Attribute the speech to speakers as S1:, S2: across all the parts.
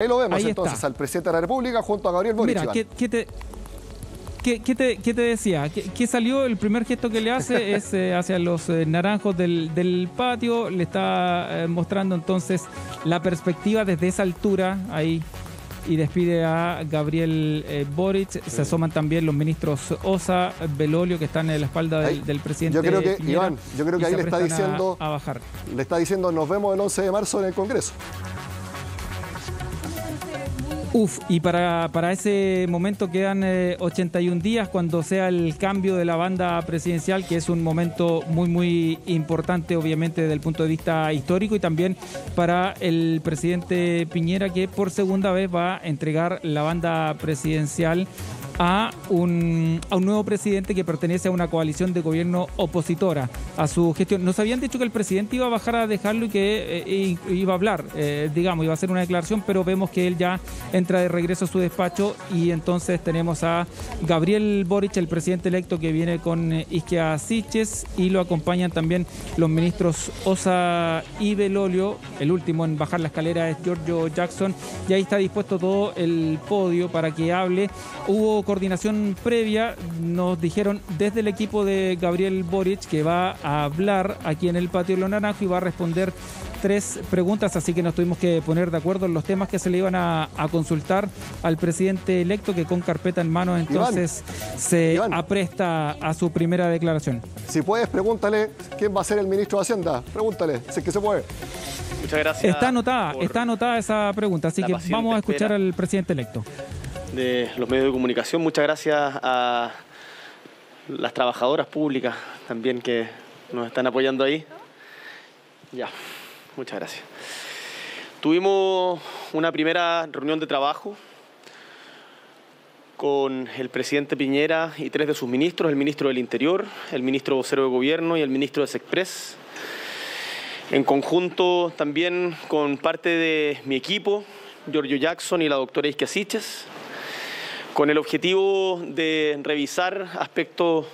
S1: Ahí lo vemos
S2: Ahí
S1: entonces
S2: está.
S1: al presidente de la República junto a Gabriel Boric.
S2: Mira, ¿qué te decía? ¿Qué salió? El primer gesto que le hace es hacia los naranjos del patio. Le está mostrando entonces la perspectiva desde esa altura ahí y despide a Gabriel Boric. Se asoman también los ministros Osa, Belolio, que están en la espalda del presidente.
S1: Yo creo que,
S2: Piñera,
S1: Iván, yo creo que ahí le está diciendo
S2: a bajar.
S1: Le está diciendo nos vemos el 11 de marzo en el Congreso.
S2: Y para ese momento quedan 81 días cuando sea el cambio de la banda presidencial, que es un momento muy importante, obviamente, desde el punto de vista histórico, y también para el presidente Piñera, que por segunda vez va a entregar la banda presidencial a un nuevo presidente que pertenece a una coalición de gobierno opositora a su gestión. Nos habían dicho que el presidente iba a bajar a dejarlo y que iba a hablar, digamos, iba a hacer una declaración, pero vemos que él ya entra de regreso a su despacho y entonces tenemos a Gabriel Boric, el presidente electo, que viene con Isquia Siches, y lo acompañan también los ministros Osa y Belolio. El último en bajar la escalera es Giorgio Jackson, y ahí está dispuesto todo el podio para que hable. Hubo coordinación previa, nos dijeron desde el equipo de Gabriel Boric que va a hablar aquí en el patio de los Naranjos y va a responder 3 preguntas, así que nos tuvimos que poner de acuerdo en los temas que se le iban a consultar al presidente electo, que con carpeta en mano entonces Iván, apresta a su primera declaración.
S1: Si puedes, pregúntale quién va a ser el ministro de Hacienda. Pregúntale, si es que se puede.
S3: Muchas gracias.
S2: Está anotada esa pregunta, así que vamos a escuchar al presidente electo.
S3: De los medios de comunicación, muchas gracias a las trabajadoras públicas también que nos están apoyando ahí. Ya, muchas gracias. Tuvimos una primera reunión de trabajo con el presidente Piñera y 3 de sus ministros, el ministro del Interior, el ministro vocero de Gobierno y el ministro de Sexpress. En conjunto también con parte de mi equipo, Giorgio Jackson y la doctora Isquia Siches, con el objetivo de revisar aspectos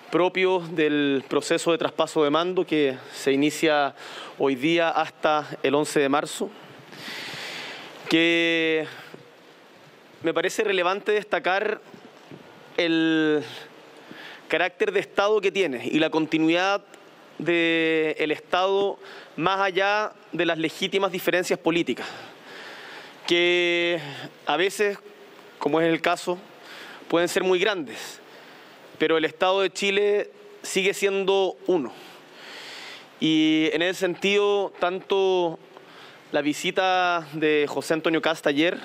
S3: propios del proceso de traspaso de mando que se inicia hoy día hasta el 11 de marzo, que me parece relevante destacar el carácter de Estado que tiene y la continuidad del Estado más allá de las legítimas diferencias políticas, que a veces, como es el caso, pueden ser muy grandes, pero el Estado de Chile sigue siendo uno. Y en ese sentido, tanto la visita de José Antonio Kast ayer,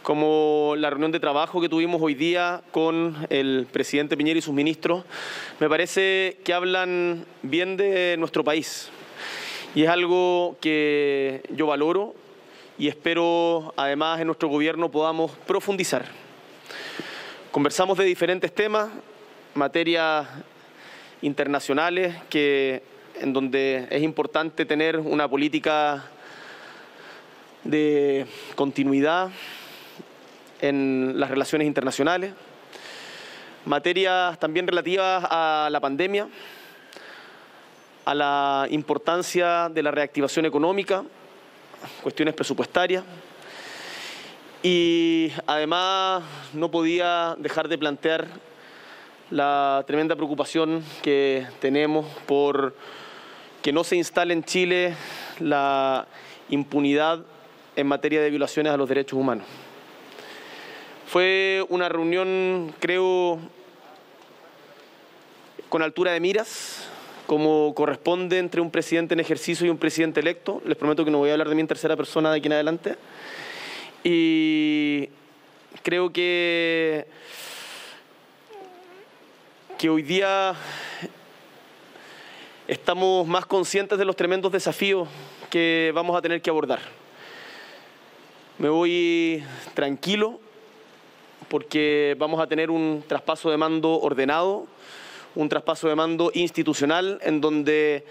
S3: como la reunión de trabajo que tuvimos hoy día con el presidente Piñera y sus ministros, me parece que hablan bien de nuestro país. Y es algo que yo valoro y espero, además, en nuestro gobierno podamos profundizar. Conversamos de diferentes temas, materias internacionales, en donde es importante tener una política de continuidad en las relaciones internacionales, materias también relativas a la pandemia, a la importancia de la reactivación económica, cuestiones presupuestarias, y además no podía dejar de plantear la tremenda preocupación que tenemos por que no se instale en Chile la impunidad en materia de violaciones a los derechos humanos. Fue una reunión, creo, con altura de miras, como corresponde entre un presidente en ejercicio y un presidente electo. Les prometo que no voy a hablar de mí en tercera persona de aquí en adelante. Y creo que hoy día estamos más conscientes de los tremendos desafíos que vamos a tener que abordar. Me voy tranquilo porque vamos a tener un traspaso de mando ordenado, un traspaso de mando institucional en donde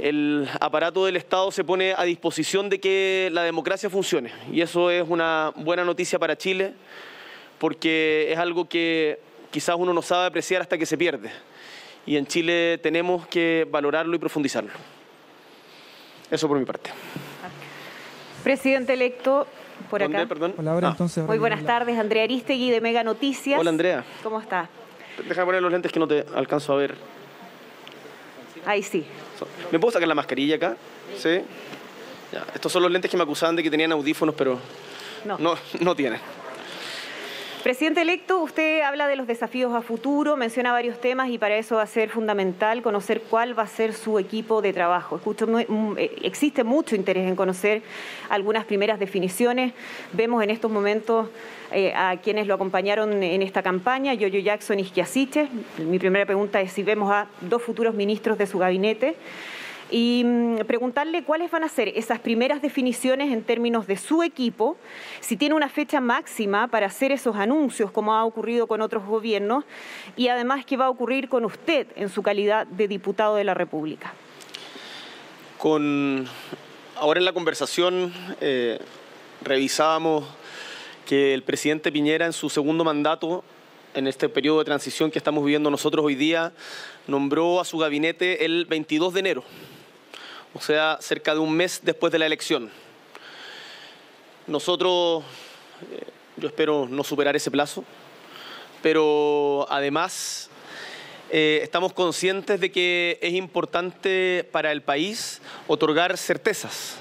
S3: el aparato del Estado se pone a disposición de que la democracia funcione. Y eso es una buena noticia para Chile, porque es algo que quizás uno no sabe apreciar hasta que se pierde. Y en Chile tenemos que valorarlo y profundizarlo. Eso por mi parte.
S4: Presidente electo, por acá.
S3: ¿Dónde, perdón?
S2: Palabra, entonces,
S4: Muy buenas tardes, Andrea Arístegui de Mega Noticias.
S3: Hola, Andrea.
S4: ¿Cómo está?
S3: Déjame poner los lentes que no te alcanzo a ver.
S4: Ahí sí.
S3: ¿Me puedo sacar la mascarilla acá? Sí. Ya. Estos son los lentes que me acusaban de que tenían audífonos, pero no tienen.
S4: Presidente electo, usted habla de los desafíos a futuro, menciona varios temas y para eso va a ser fundamental conocer cuál va a ser su equipo de trabajo. Existe mucho interés en conocer algunas primeras definiciones. Vemos en estos momentos a quienes lo acompañaron en esta campaña, Yoyo Jackson y Schiasiches. Mi primera pregunta es si vemos a 2 futuros ministros de su gabinete. Y preguntarle cuáles van a ser esas primeras definiciones en términos de su equipo, si tiene una fecha máxima para hacer esos anuncios, como ha ocurrido con otros gobiernos, y además qué va a ocurrir con usted en su calidad de diputado de la República.
S3: Ahora en la conversación revisábamos que el presidente Piñera en su segundo mandato, en este periodo de transición que estamos viviendo nosotros hoy día, nombró a su gabinete el 22 de enero. O sea, cerca de un mes después de la elección. Nosotros, yo espero no superar ese plazo, pero además estamos conscientes de que es importante para el país otorgar certezas,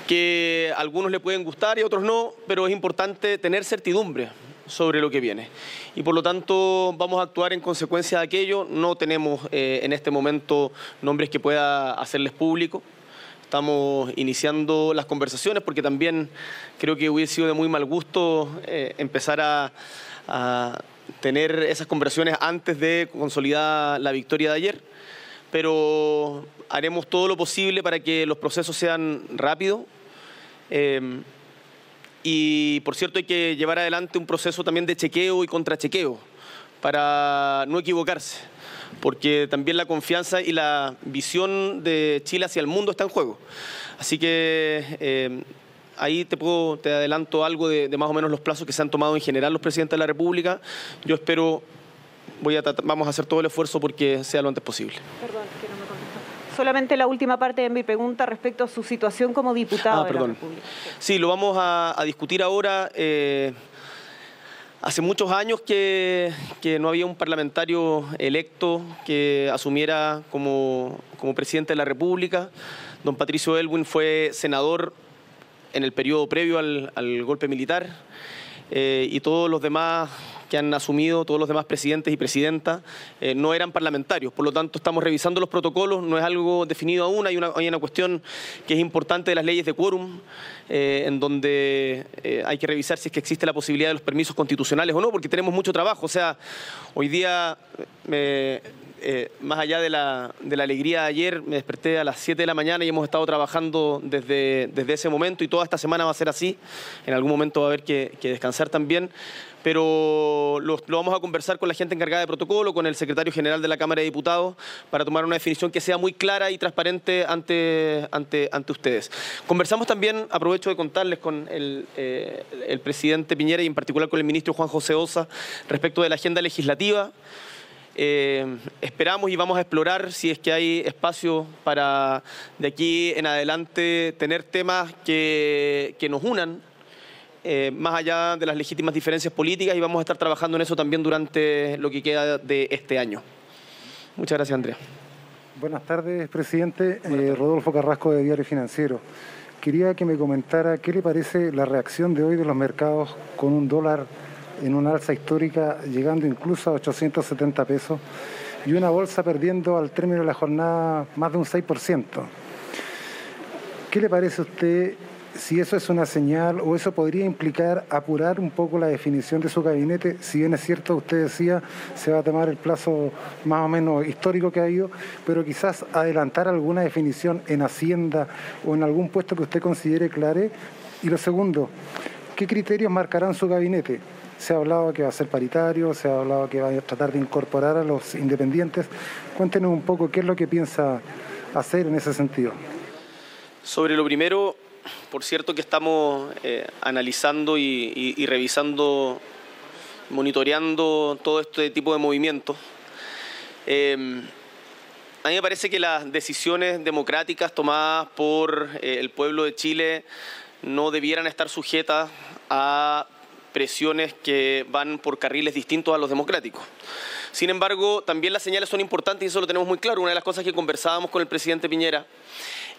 S3: que a algunos le pueden gustar y a otros no, pero es importante tener certidumbre sobre lo que viene. Y por lo tanto vamos a actuar en consecuencia de aquello. No tenemos en este momento nombres que pueda hacerles público. Estamos iniciando las conversaciones porque también creo que hubiese sido de muy mal gusto empezar a tener esas conversaciones antes de consolidar la victoria de ayer. Pero haremos todo lo posible para que los procesos sean rápidos. Y, por cierto, hay que llevar adelante un proceso también de chequeo y contrachequeo para no equivocarse, porque también la confianza y la visión de Chile hacia el mundo está en juego. Así que ahí te adelanto algo de más o menos los plazos que se han tomado en general los presidentes de la República. Yo espero, vamos a hacer todo el esfuerzo porque sea lo antes posible.
S4: Perdón, que no me contestó. Solamente la última parte de mi pregunta respecto a su situación como diputado de la República.
S3: Sí, lo vamos a discutir ahora. Hace muchos años que no había un parlamentario electo que asumiera como presidente de la República. Don Patricio Aylwin fue senador en el periodo previo al golpe militar y todos los demás que han asumido, todos los demás presidentes y presidentas, no eran parlamentarios. Por lo tanto, estamos revisando los protocolos, no es algo definido aún, hay una cuestión que es importante de las leyes de quórum, en donde hay que revisar si es que existe la posibilidad de los permisos constitucionales o no, porque tenemos mucho trabajo. O sea, hoy día, más allá de la alegría de ayer, me desperté a las 7 de la mañana y hemos estado trabajando desde ese momento y toda esta semana va a ser así. En algún momento va a haber que descansar también. Pero lo vamos a conversar con la gente encargada de protocolo, con el secretario general de la Cámara de Diputados, para tomar una definición que sea muy clara y transparente ante ustedes. Conversamos también, aprovecho de contarles con el presidente Piñera y en particular con el ministro Juan José Ossa respecto de la agenda legislativa. Esperamos y vamos a explorar si es que hay espacio para de aquí en adelante tener temas que nos unan, más allá de las legítimas diferencias políticas, y vamos a estar trabajando en eso también durante lo que queda de este año. Muchas gracias, Andrea.
S5: Buenas tardes, presidente. Rodolfo Carrasco, de Diario Financiero. Quería que me comentara qué le parece la reacción de hoy de los mercados con un dólar en una alza histórica, llegando incluso a 870 pesos, y una bolsa perdiendo al término de la jornada más de un 6%. ¿Qué le parece a usted si eso es una señal o eso podría implicar apurar un poco la definición de su gabinete? Si bien es cierto, usted decía, se va a tomar el plazo más o menos histórico que ha ido, pero quizás adelantar alguna definición en Hacienda o en algún puesto que usted considere clave. Y lo segundo, ¿qué criterios marcarán su gabinete? Se ha hablado que va a ser paritario, se ha hablado que va a tratar de incorporar a los independientes. Cuéntenos un poco qué es lo que piensa hacer en ese sentido.
S3: Sobre lo primero, por cierto que estamos analizando y revisando, monitoreando todo este tipo de movimientos. A mí me parece que las decisiones democráticas tomadas por el pueblo de Chile no debieran estar sujetas a presiones que van por carriles distintos a los democráticos. Sin embargo, también las señales son importantes y eso lo tenemos muy claro. Una de las cosas que conversábamos con el presidente Piñera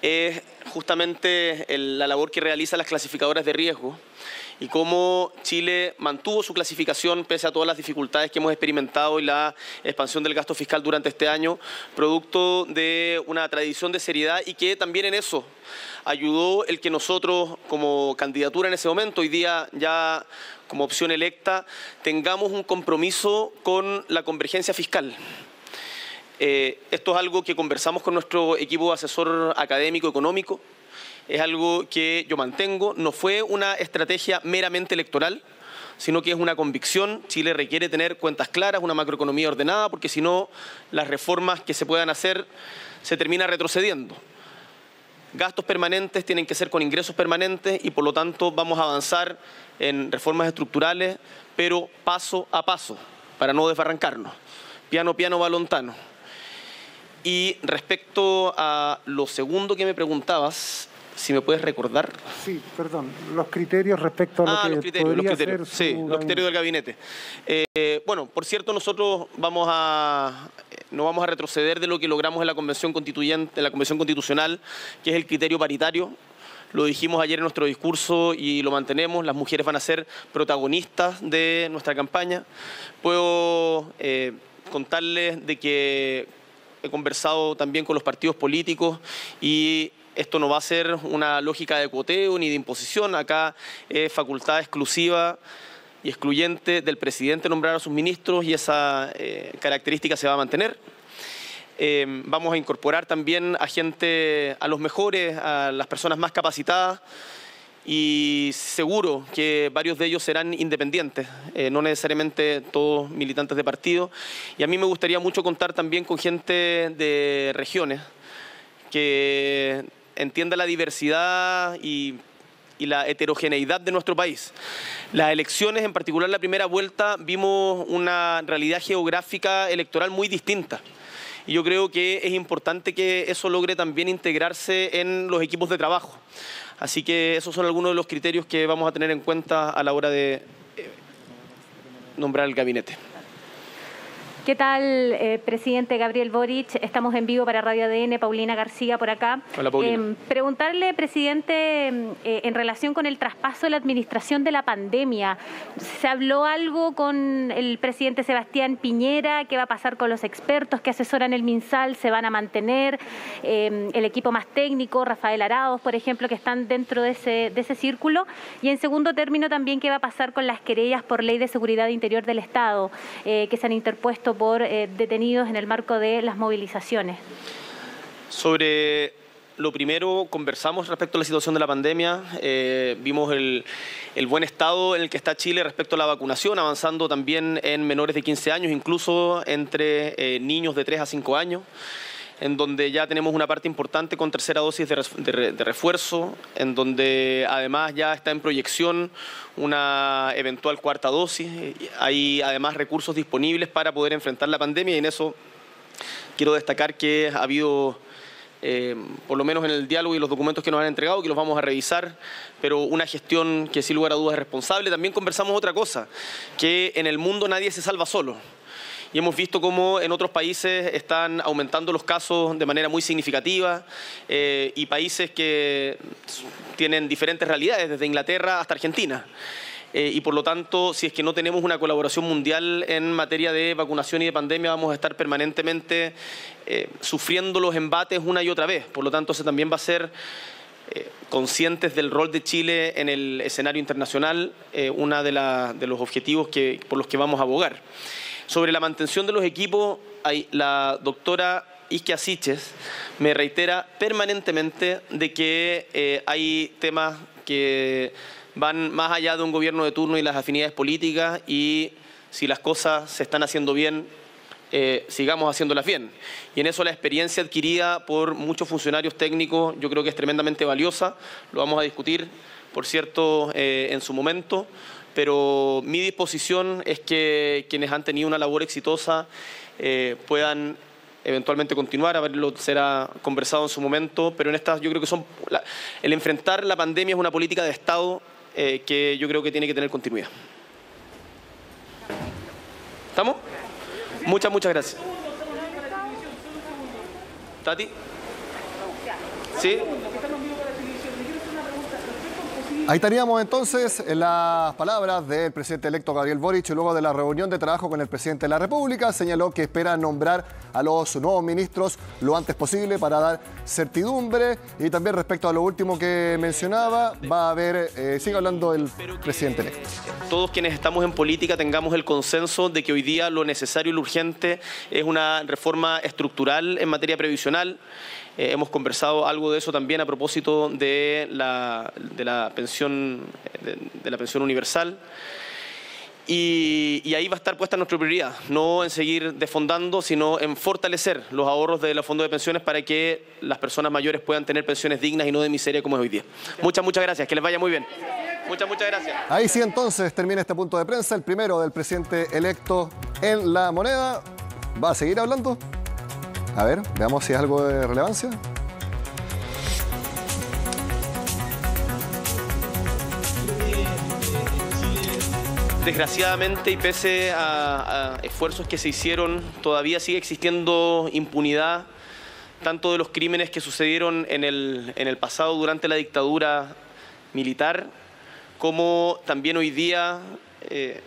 S3: es justamente la labor que realizan las clasificadoras de riesgo y cómo Chile mantuvo su clasificación pese a todas las dificultades que hemos experimentado y la expansión del gasto fiscal durante este año, producto de una tradición de seriedad y que también en eso ayudó el que nosotros como candidatura en ese momento, hoy día ya como opción electa, tengamos un compromiso con la convergencia fiscal. Esto es algo que conversamos con nuestro equipo asesor académico económico, es algo que yo mantengo, no fue una estrategia meramente electoral, sino que es una convicción. Chile requiere tener cuentas claras, una macroeconomía ordenada, porque si no, las reformas que se puedan hacer se termina retrocediendo. Gastos permanentes tienen que ser con ingresos permanentes y por lo tanto vamos a avanzar en reformas estructurales, pero paso a paso, para no desbarrancarnos. Piano, piano, va lontano. Y respecto a lo segundo que me preguntabas, si me puedes recordar.
S5: Sí, perdón, los criterios respecto a lo que podría ser su
S3: sí, los criterios del gabinete. Bueno, por cierto, nosotros no vamos a retroceder de lo que logramos en la Convención Constituyente, en la Convención Constitucional, que es el criterio paritario. Lo dijimos ayer en nuestro discurso y lo mantenemos. Las mujeres van a ser protagonistas de nuestra campaña. Puedo contarles de que he conversado también con los partidos políticos y esto no va a ser una lógica de cuoteo ni de imposición. Acá es facultad exclusiva y excluyente del presidente nombrar a sus ministros y esa característica se va a mantener. Vamos a incorporar también a gente, a los mejores, a las personas más capacitadas y seguro que varios de ellos serán independientes, no necesariamente todos militantes de partido. Y a mí me gustaría mucho contar también con gente de regiones que entienda la diversidad y la heterogeneidad de nuestro país. Las elecciones, en particular la primera vuelta, vimos una realidad geográfica electoral muy distinta. Y yo creo que es importante que eso logre también integrarse en los equipos de trabajo. Así que esos son algunos de los criterios que vamos a tener en cuenta a la hora de nombrar el gabinete.
S6: ¿Qué tal, presidente Gabriel Boric? Estamos en vivo para Radio ADN, Paulina García por acá.
S3: Hola, Paulina.
S6: Preguntarle, presidente, en relación con el traspaso de la administración de la pandemia, ¿se habló algo con el presidente Sebastián Piñera? ¿Qué va a pasar con los expertos que asesoran el MinSal? ¿Se van a mantener? El equipo más técnico, Rafael Arauz, por ejemplo, que están dentro de ese círculo. Y en segundo término también, ¿qué va a pasar con las querellas por Ley de Seguridad Interior del Estado que se han interpuesto por detenidos en el marco de las movilizaciones?
S3: Sobre lo primero, conversamos respecto a la situación de la pandemia, vimos el buen estado en el que está Chile respecto a la vacunación, avanzando también en menores de 15 años, incluso entre niños de 3 a 5 años, en donde ya tenemos una parte importante con tercera dosis de refuerzo, en donde además ya está en proyección una eventual cuarta dosis. Hay además recursos disponibles para poder enfrentar la pandemia y en eso quiero destacar que ha habido, por lo menos en el diálogo y los documentos que nos han entregado, que los vamos a revisar, pero una gestión que sin lugar a dudas es responsable. También conversamos otra cosa, que en el mundo nadie se salva solo. Y hemos visto cómo en otros países están aumentando los casos de manera muy significativa y países que tienen diferentes realidades, desde Inglaterra hasta Argentina. Y por lo tanto, si es que no tenemos una colaboración mundial en materia de vacunación y de pandemia, vamos a estar permanentemente sufriendo los embates una y otra vez. Por lo tanto, eso también va a ser conscientes del rol de Chile en el escenario internacional, uno de los objetivos por los que vamos a abogar. Sobre la mantención de los equipos, la doctora Isquia Siches me reitera permanentemente de que hay temas que van más allá de un gobierno de turno y las afinidades políticas y si las cosas se están haciendo bien, sigamos haciéndolas bien. Y en eso la experiencia adquirida por muchos funcionarios técnicos yo creo que es tremendamente valiosa. Lo vamos a discutir, por cierto, en su momento. Pero mi disposición es que quienes han tenido una labor exitosa puedan eventualmente continuar, haberlo será conversado en su momento, pero en estas yo creo que el enfrentar la pandemia es una política de Estado que yo creo que tiene que tener continuidad. ¿Estamos? Muchas gracias. ¿Tati? ¿Sí?
S1: Ahí teníamos entonces las palabras del presidente electo Gabriel Boric luego de la reunión de trabajo con el presidente de la República. Señaló que espera nombrar a los nuevos ministros lo antes posible para dar certidumbre. Y también respecto a lo último que mencionaba, va a haber, sigue hablando el presidente electo.
S3: Todos quienes estamos en política tengamos el consenso de que hoy día lo necesario y lo urgente es una reforma estructural en materia previsional. Hemos conversado algo de eso también a propósito de la pensión universal. Y ahí va a estar puesta nuestra prioridad, no en seguir desfondando, sino en fortalecer los ahorros de los fondos de pensiones para que las personas mayores puedan tener pensiones dignas y no de miseria como es hoy día. Muchas gracias, que les vaya muy bien. Muchas gracias.
S1: Ahí sí entonces termina este punto de prensa, el primero del presidente electo en La Moneda. ¿Va a seguir hablando? A ver, veamos si es algo de relevancia.
S3: Desgraciadamente y pese a esfuerzos que se hicieron, todavía sigue existiendo impunidad, tanto de los crímenes que sucedieron en el pasado durante la dictadura militar, como también hoy día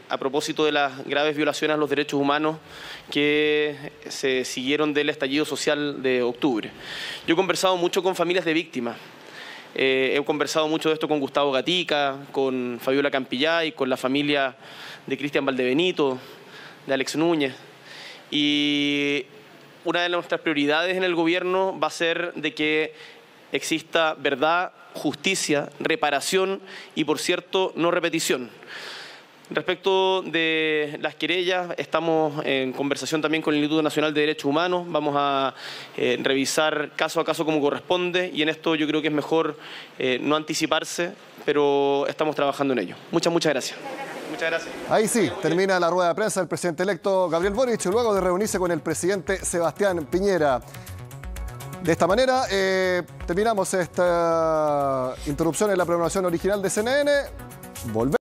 S3: a propósito de las graves violaciones a los derechos humanos que se siguieron del estallido social de octubre. Yo he conversado mucho con familias de víctimas. He conversado mucho de esto con Gustavo Gatica, con Fabiola Campillay, con la familia de Cristian Valdebenito, de Alex Núñez. Y una de nuestras prioridades en el gobierno va a ser de que exista verdad, justicia, reparación y, por cierto, no repetición. Respecto de las querellas, estamos en conversación también con el Instituto Nacional de Derechos Humanos. Vamos a revisar caso a caso como corresponde y en esto yo creo que es mejor no anticiparse, pero estamos trabajando en ello. Muchas gracias. Muchas gracias.
S1: Ahí sí, termina la rueda de prensa del presidente electo Gabriel Boric luego de reunirse con el presidente Sebastián Piñera. De esta manera terminamos esta interrupción en la programación original de CNN. Volvemos.